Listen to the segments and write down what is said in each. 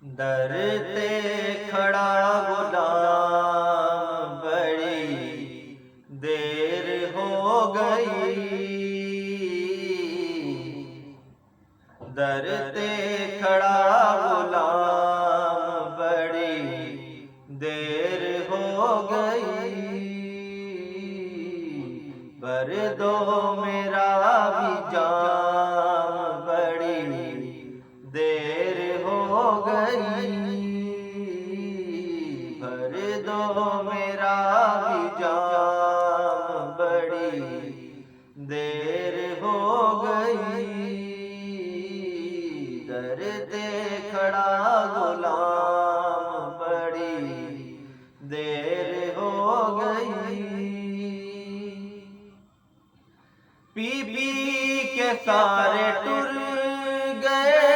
दर ते खड़ा गुलाम बड़ी देर हो गई। दर ते खड़ा गुलाम बड़ी देर हो गई। भर दो मेरा भी जाम बड़ी देर हो गई। भर दो मेरा भी जाम बड़ी देर हो गई। दर ते खड़ा गुलाम बड़ी देर हो गई। पी पी के सारे टुर गए,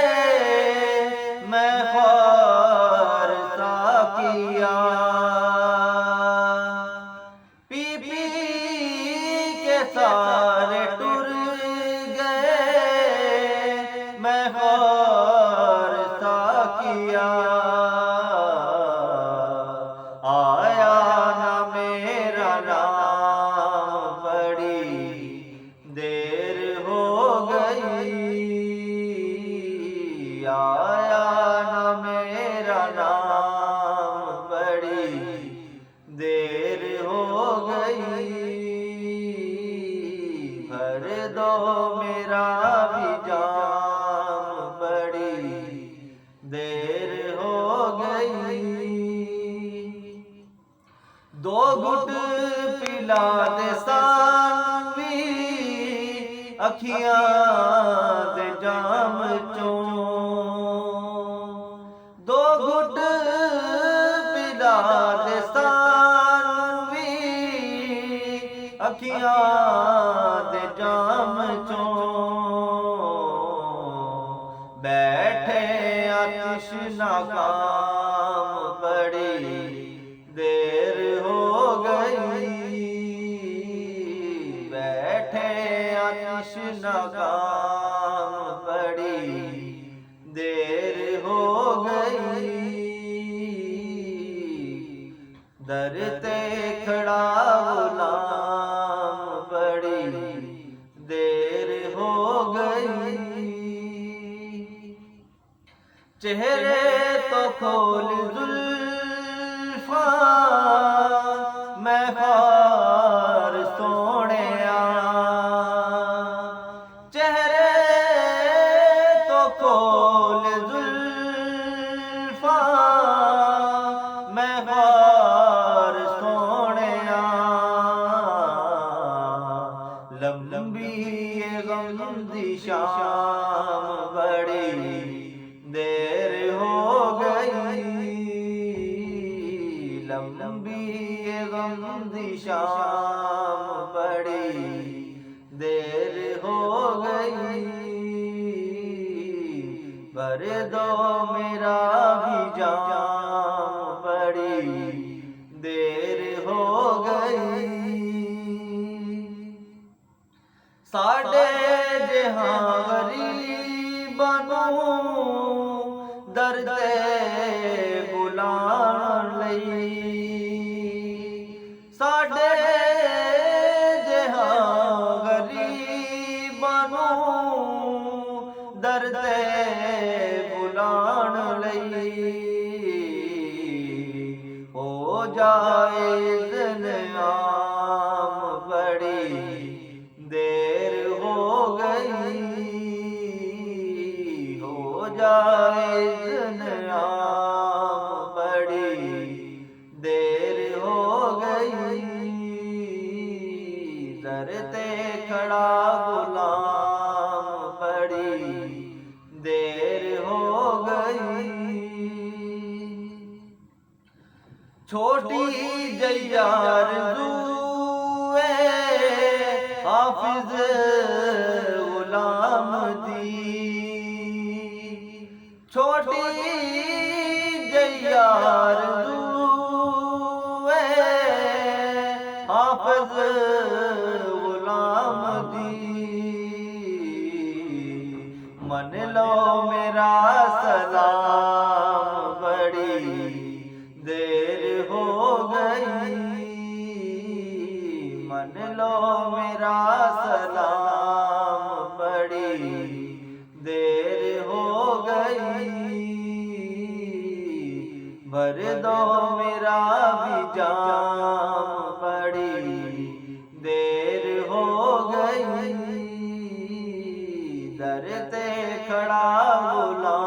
मैं ख्वार सा किया। पी पी के सारे टुर गए, मैं ख्वार सा किया। आया ना मेरा नाम बड़ी देर हो गई। आया ना मेरा नाम बड़ी देर हो गई। भर दो मेरा भी जाम बड़ी देर हो गई। दो घुट पिला दे सानवी, अखियां दे जाम चों। दो घुट पिला दे सानवी, अखियां दे जाम चों। बैठे आतिश नाकाम बड़ी देर हो गई। बैठे आतिश नाकाम बड़ी देर हो गई। दर ते खड़ा गुलाम बड़ी देर हो गई। चेहरे तो खोल जुल्फा, मैं ख्वार सोहणिया। चेहरे तो खोल जुल्फा, मैं ख्वार सोहणिया। लंबी ये गम दी शाम बड़ी देर हो गई। लंबी ये गम दी शाम बड़ी देर हो गई। भर दो मेरा भी जाम बड़ी देर हो गई। साडे जहां गरीबां नूं दर ते बुलाण लई। साडे जहां गरीबां नूं दर ते बुलाण लई। हो जाए इज़्नाम बड़ी देर हो गई। हो जाए इज़्नाम बड़ी देर हो गई। दर ते खड़ा गुलाम बड़ी देर हो गई। छोटी जैयार हाफिज गुलाम दी। छोटी जैयार हाफिज गुलाम दी। मन लो मेरा सलाम सलाम, बड़ी देर हो गई, भर दो मेरा भी जाम, बड़ी देर हो गई, दर ते खड़ा गुलाम।